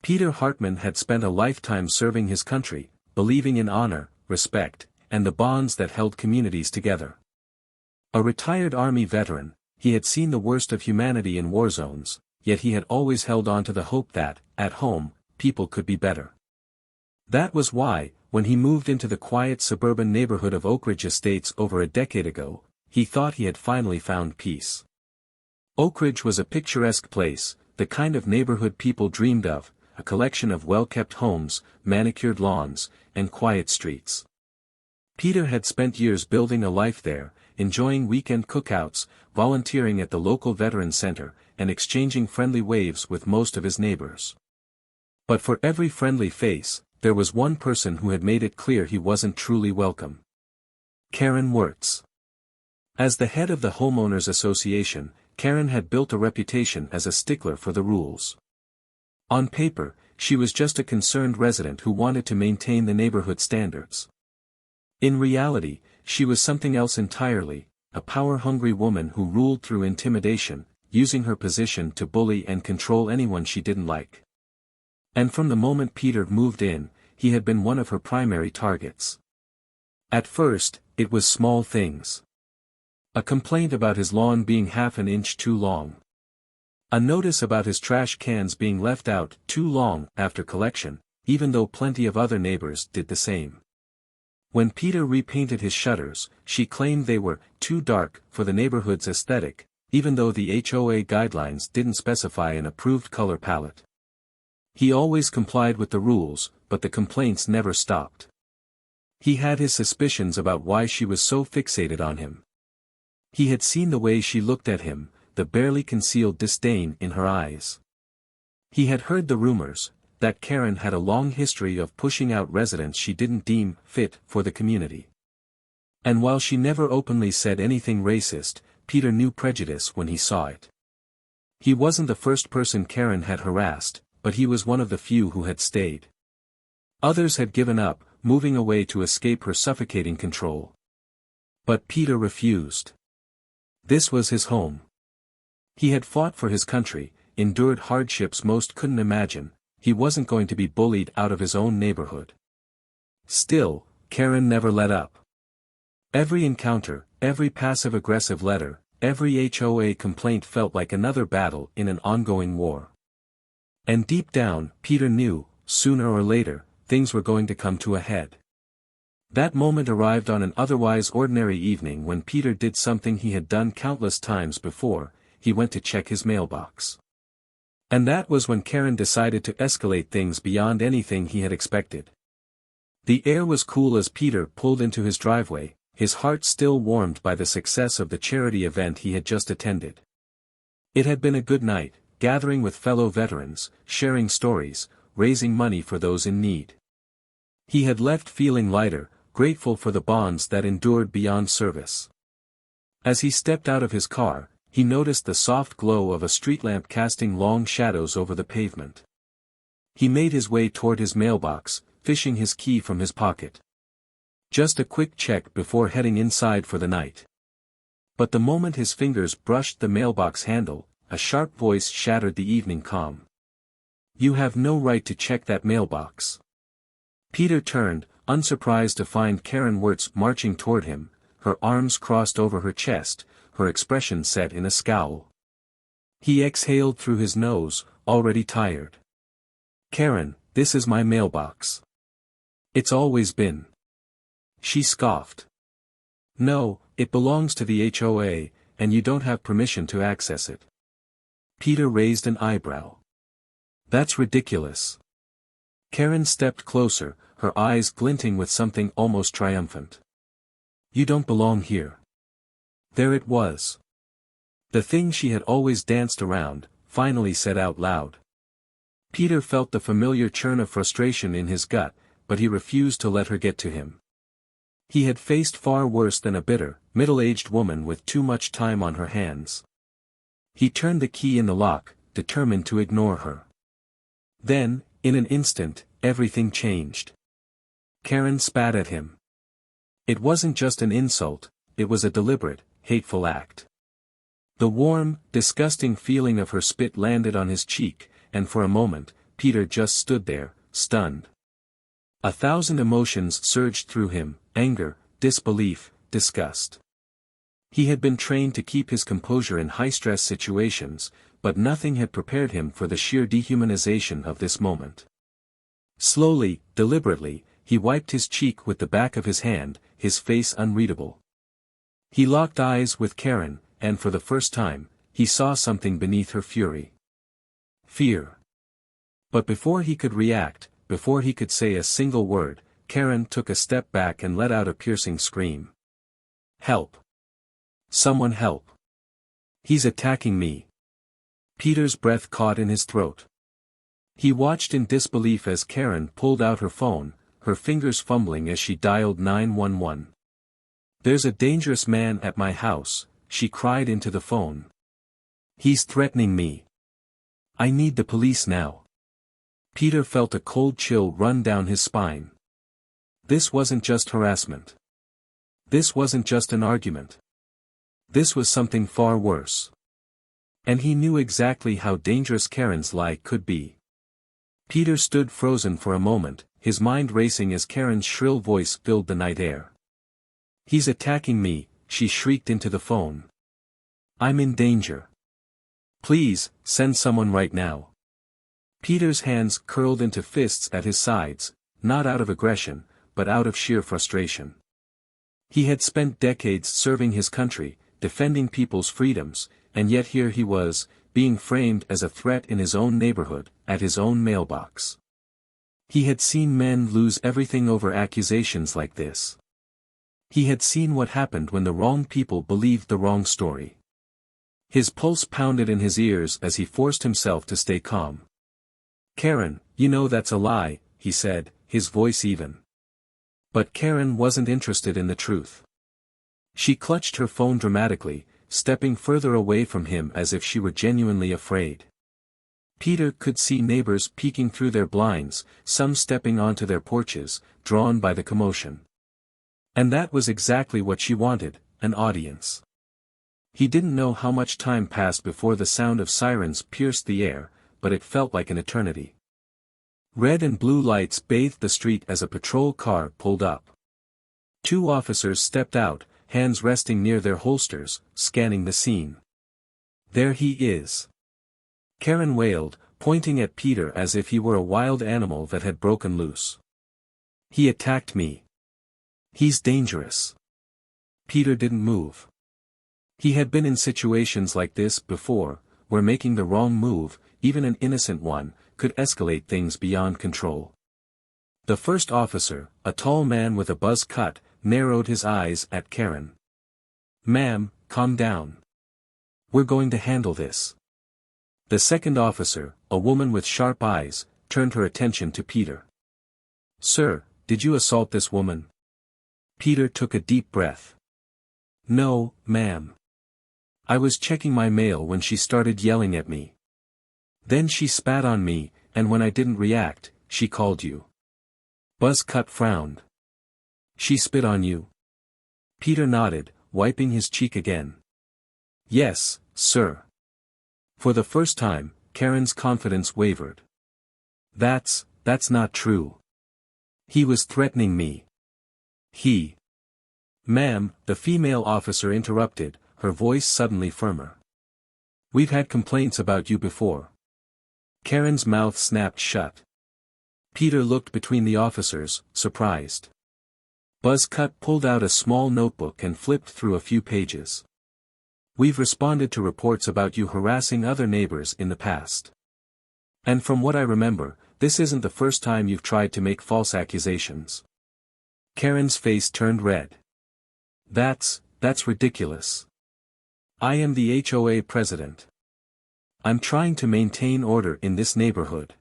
Peter Hartman had spent a lifetime serving his country, believing in honor, respect, and the bonds that held communities together. A retired Army veteran, he had seen the worst of humanity in war zones, yet he had always held on to the hope that, at home, people could be better. That was why, when he moved into the quiet suburban neighborhood of Oak Ridge Estates over a decade ago, he thought he had finally found peace. Oak Ridge was a picturesque place, the kind of neighborhood people dreamed of, a collection of well-kept homes, manicured lawns, and quiet streets. Peter had spent years building a life there, enjoying weekend cookouts, volunteering at the local veteran center, and exchanging friendly waves with most of his neighbors. But for every friendly face, there was one person who had made it clear he wasn't truly welcome. Karen Wirtz. As the head of the Homeowners Association, Karen had built a reputation as a stickler for the rules. On paper, she was just a concerned resident who wanted to maintain the neighborhood standards. In reality, she was something else entirely, a power-hungry woman who ruled through intimidation, using her position to bully and control anyone she didn't like. And from the moment Peter moved in, he had been one of her primary targets. At first, it was small things. A complaint about his lawn being half an inch too long. A notice about his trash cans being left out too long after collection, even though plenty of other neighbors did the same. When Peter repainted his shutters, she claimed they were too dark for the neighborhood's aesthetic, even though the HOA guidelines didn't specify an approved color palette. He always complied with the rules, but the complaints never stopped. He had his suspicions about why she was so fixated on him. He had seen the way she looked at him, the barely concealed disdain in her eyes. He had heard the rumors, that Karen had a long history of pushing out residents she didn't deem fit for the community. And while she never openly said anything racist, Peter knew prejudice when he saw it. He wasn't the first person Karen had harassed, but he was one of the few who had stayed. Others had given up, moving away to escape her suffocating control. But Peter refused. This was his home. He had fought for his country, endured hardships most couldn't imagine. He wasn't going to be bullied out of his own neighborhood. Still, Karen never let up. Every encounter, every passive-aggressive letter, every HOA complaint felt like another battle in an ongoing war. And deep down, Peter knew, sooner or later, things were going to come to a head. That moment arrived on an otherwise ordinary evening when Peter did something he had done countless times before. He went to check his mailbox. And that was when Karen decided to escalate things beyond anything he had expected. The air was cool as Peter pulled into his driveway, his heart still warmed by the success of the charity event he had just attended. It had been a good night, gathering with fellow veterans, sharing stories, raising money for those in need. He had left feeling lighter, grateful for the bonds that endured beyond service. As he stepped out of his car, he noticed the soft glow of a street lamp casting long shadows over the pavement. He made his way toward his mailbox, fishing his key from his pocket. Just a quick check before heading inside for the night. But the moment his fingers brushed the mailbox handle, a sharp voice shattered the evening calm. "You have no right to check that mailbox." Peter turned, unsurprised to find Karen Wirtz marching toward him, her arms crossed over her chest, her expression set in a scowl. He exhaled through his nose, already tired. "Karen, this is my mailbox. It's always been." She scoffed. "No, it belongs to the HOA, and you don't have permission to access it." Peter raised an eyebrow. "That's ridiculous." Karen stepped closer, her eyes glinting with something almost triumphant. "You don't belong here." There it was. The thing she had always danced around, finally said out loud. Peter felt the familiar churn of frustration in his gut, but he refused to let her get to him. He had faced far worse than a bitter, middle-aged woman with too much time on her hands. He turned the key in the lock, determined to ignore her. Then, in an instant, everything changed. Karen spat at him. It wasn't just an insult, it was a deliberate, hateful act. The warm, disgusting feeling of her spit landed on his cheek, and for a moment, Peter just stood there, stunned. 1,000 emotions surged through him: anger, disbelief, disgust. He had been trained to keep his composure in high-stress situations, but nothing had prepared him for the sheer dehumanization of this moment. Slowly, deliberately, he wiped his cheek with the back of his hand, his face unreadable. He locked eyes with Karen, and for the first time, he saw something beneath her fury. Fear. But before he could react, before he could say a single word, Karen took a step back and let out a piercing scream. "Help! Someone help! He's attacking me!" Peter's breath caught in his throat. He watched in disbelief as Karen pulled out her phone, her fingers fumbling as she dialed 911. "There's a dangerous man at my house," she cried into the phone. "He's threatening me. I need the police now." Peter felt a cold chill run down his spine. This wasn't just harassment. This wasn't just an argument. This was something far worse. And he knew exactly how dangerous Karen's lie could be. Peter stood frozen for a moment, his mind racing as Karen's shrill voice filled the night air. "He's attacking me," she shrieked into the phone. "I'm in danger. Please, send someone right now." Peter's hands curled into fists at his sides, not out of aggression, but out of sheer frustration. He had spent decades serving his country, defending people's freedoms, and yet here he was, being framed as a threat in his own neighborhood, at his own mailbox. He had seen men lose everything over accusations like this. He had seen what happened when the wrong people believed the wrong story. His pulse pounded in his ears as he forced himself to stay calm. "Karen, you know that's a lie," he said, his voice even. But Karen wasn't interested in the truth. She clutched her phone dramatically, stepping further away from him as if she were genuinely afraid. Peter could see neighbors peeking through their blinds, some stepping onto their porches, drawn by the commotion. And that was exactly what she wanted, an audience. He didn't know how much time passed before the sound of sirens pierced the air, but it felt like an eternity. Red and blue lights bathed the street as a patrol car pulled up. 2 officers stepped out, hands resting near their holsters, scanning the scene. "There he is," Karen wailed, pointing at Peter as if he were a wild animal that had broken loose. "He attacked me. He's dangerous." Peter didn't move. He had been in situations like this before, where making the wrong move, even an innocent one, could escalate things beyond control. The first officer, a tall man with a buzz cut, narrowed his eyes at Karen. "Ma'am, calm down. We're going to handle this." The second officer, a woman with sharp eyes, turned her attention to Peter. "Sir, did you assault this woman?" Peter took a deep breath. "No, ma'am. I was checking my mail when she started yelling at me. Then she spat on me, and when I didn't react, she called you." Buzzcut frowned. "She spit on you?" Peter nodded, wiping his cheek again. "Yes, sir." For the first time, Karen's confidence wavered. That's not true. He was threatening me." "Ma'am," the female officer interrupted, her voice suddenly firmer. "We've had complaints about you before." Karen's mouth snapped shut. Peter looked between the officers, surprised. Buzzcut pulled out a small notebook and flipped through a few pages. "We've responded to reports about you harassing other neighbors in the past. And from what I remember, this isn't the first time you've tried to make false accusations." Karen's face turned red. That's ridiculous. I am the HOA president. I'm trying to maintain order in this neighborhood."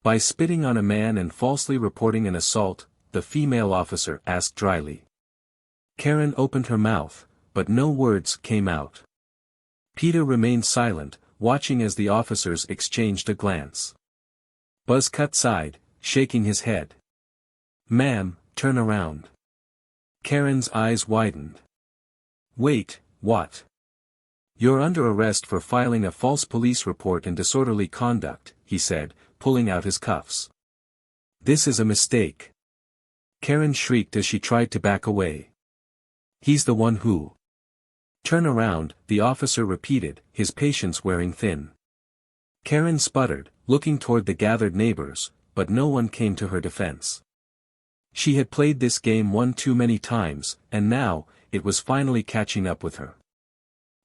By spitting on a man and falsely reporting an assault, the female officer asked dryly. Karen opened her mouth, but no words came out. Peter remained silent, watching as the officers exchanged a glance. Buzzcut sighed, shaking his head. "Ma'am, turn around." Karen's eyes widened. "Wait, what?" "You're under arrest for filing a false police report and disorderly conduct," he said, pulling out his cuffs. "This is a mistake," Karen shrieked as she tried to back away. "He's the one who—" "Turn around," the officer repeated, his patience wearing thin. Karen sputtered, looking toward the gathered neighbors, but no one came to her defense. She had played this game one too many times, and now, it was finally catching up with her.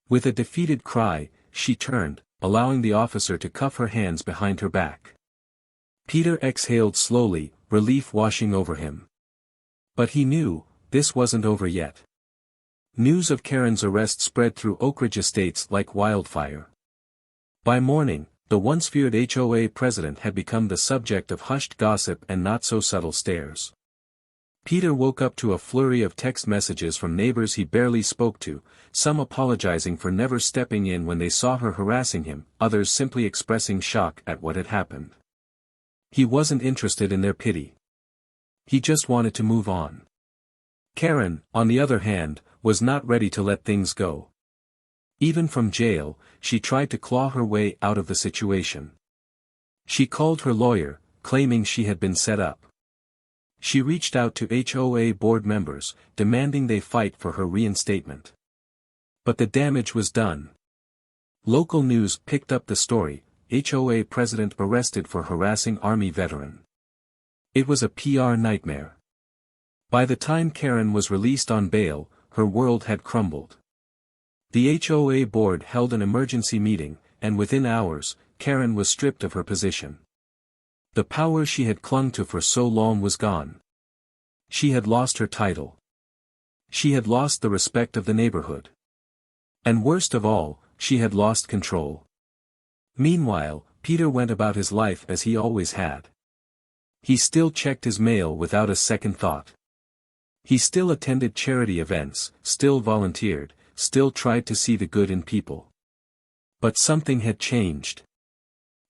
With a defeated cry, she turned, allowing the officer to cuff her hands behind her back. Peter exhaled slowly, relief washing over him. But he knew, this wasn't over yet. News of Karen's arrest spread through Oak Ridge Estates like wildfire. By morning, the once feared HOA president had become the subject of hushed gossip and not-so-subtle stares. Peter woke up to a flurry of text messages from neighbors he barely spoke to, some apologizing for never stepping in when they saw her harassing him, others simply expressing shock at what had happened. He wasn't interested in their pity. He just wanted to move on. Karen, on the other hand, was not ready to let things go. Even from jail, she tried to claw her way out of the situation. She called her lawyer, claiming she had been set up. She reached out to HOA board members, demanding they fight for her reinstatement. But the damage was done. Local news picked up the story: HOA president arrested for harassing Army veteran. It was a PR nightmare. By the time Karen was released on bail, her world had crumbled. The HOA board held an emergency meeting, and within hours, Karen was stripped of her position. The power she had clung to for so long was gone. She had lost her title. She had lost the respect of the neighborhood. And worst of all, she had lost control. Meanwhile, Peter went about his life as he always had. He still checked his mail without a second thought. He still attended charity events, still volunteered, still tried to see the good in people. But something had changed.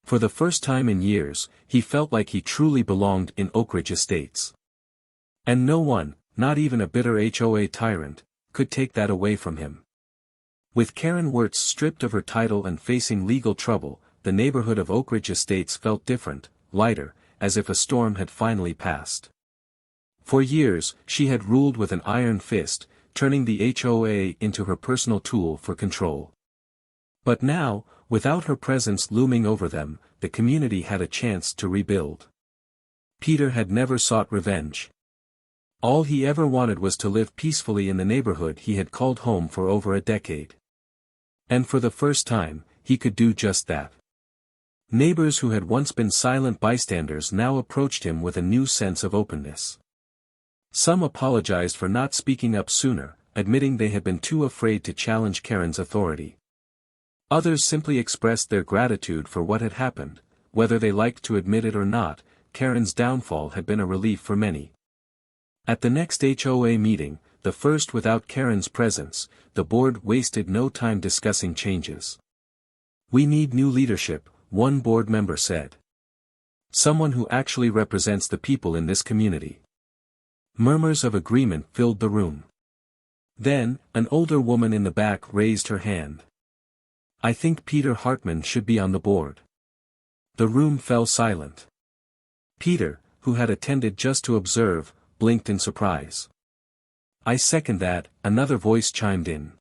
For the first time in years, he felt like he truly belonged in Oak Ridge Estates. And no one, not even a bitter HOA tyrant, could take that away from him. With Karen Wirtz stripped of her title and facing legal trouble, the neighborhood of Oak Ridge Estates felt different, lighter, as if a storm had finally passed. For years, she had ruled with an iron fist, turning the HOA into her personal tool for control. But now, without her presence looming over them, the community had a chance to rebuild. Peter had never sought revenge. All he ever wanted was to live peacefully in the neighborhood he had called home for over a decade. And for the first time, he could do just that. Neighbors who had once been silent bystanders now approached him with a new sense of openness. Some apologized for not speaking up sooner, admitting they had been too afraid to challenge Karen's authority. Others simply expressed their gratitude for what had happened. Whether they liked to admit it or not, Karen's downfall had been a relief for many. At the next HOA meeting, the first without Karen's presence, the board wasted no time discussing changes. "We need new leadership," one board member said. "Someone who actually represents the people in this community." Murmurs of agreement filled the room. Then, an older woman in the back raised her hand. "I think Peter Hartman should be on the board." The room fell silent. Peter, who had attended just to observe, blinked in surprise. "I second that," another voice chimed in.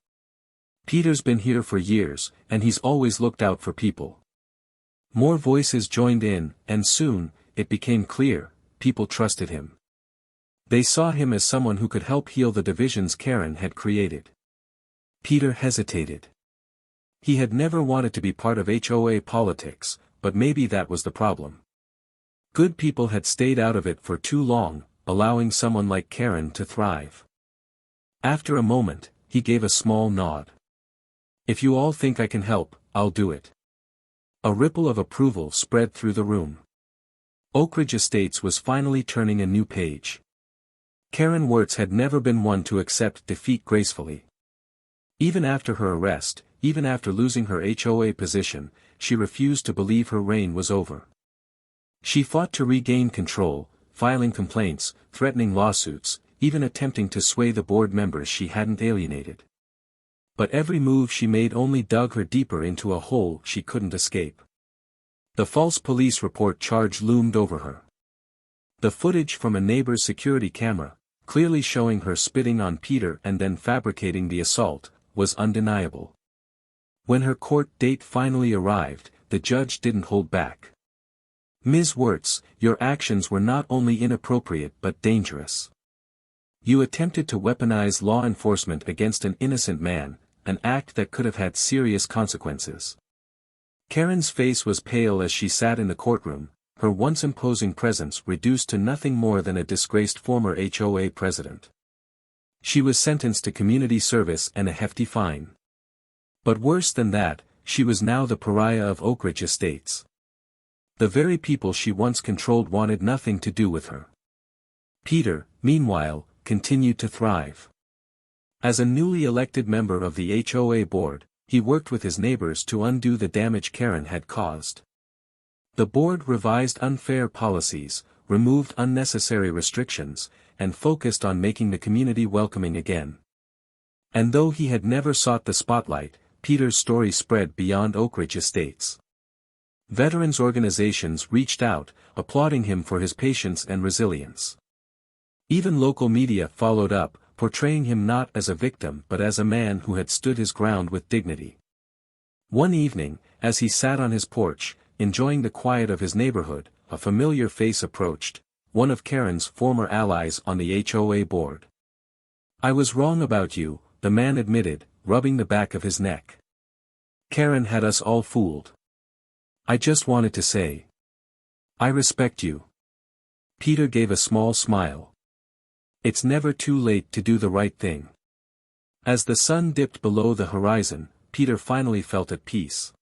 "Peter's been here for years, and he's always looked out for people." More voices joined in, and soon, it became clear, people trusted him. They saw him as someone who could help heal the divisions Karen had created. Peter hesitated. He had never wanted to be part of HOA politics, but maybe that was the problem. Good people had stayed out of it for too long, allowing someone like Karen to thrive. After a moment, he gave a small nod. "If you all think I can help, I'll do it." A ripple of approval spread through the room. Oak Ridge Estates was finally turning a new page. Karen Wirtz had never been one to accept defeat gracefully. Even after her arrest, even after losing her HOA position, she refused to believe her reign was over. She fought to regain control, filing complaints, threatening lawsuits, even attempting to sway the board members she hadn't alienated. But every move she made only dug her deeper into a hole she couldn't escape. The false police report charge loomed over her. The footage from a neighbor's security camera, clearly showing her spitting on Peter and then fabricating the assault, was undeniable. When her court date finally arrived, the judge didn't hold back. "Ms. Wirtz, your actions were not only inappropriate but dangerous. You attempted to weaponize law enforcement against an innocent man, an act that could have had serious consequences." Karen's face was pale as she sat in the courtroom, her once imposing presence reduced to nothing more than a disgraced former HOA president. She was sentenced to community service and a hefty fine. But worse than that, she was now the pariah of Oak Ridge Estates. The very people she once controlled wanted nothing to do with her. Peter, meanwhile, continued to thrive. As a newly elected member of the HOA board, he worked with his neighbors to undo the damage Karen had caused. The board revised unfair policies, removed unnecessary restrictions, and focused on making the community welcoming again. And though he had never sought the spotlight, Peter's story spread beyond Oak Ridge Estates. Veterans organizations reached out, applauding him for his patience and resilience. Even local media followed up, portraying him not as a victim but as a man who had stood his ground with dignity. One evening, as he sat on his porch, enjoying the quiet of his neighborhood, a familiar face approached, one of Karen's former allies on the HOA board. "I was wrong about you," the man admitted, rubbing the back of his neck. "Karen had us all fooled. I just wanted to say, I respect you." Peter gave a small smile. It's never too late to do the right thing. As the sun dipped below the horizon, Peter finally felt at peace.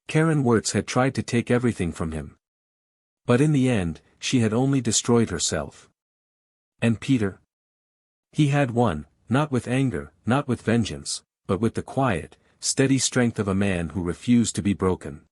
Karen Wirtz had tried to take everything from him. But in the end, she had only destroyed herself. And Peter? He had won, not with anger, not with vengeance, but with the quiet, steady strength of a man who refused to be broken.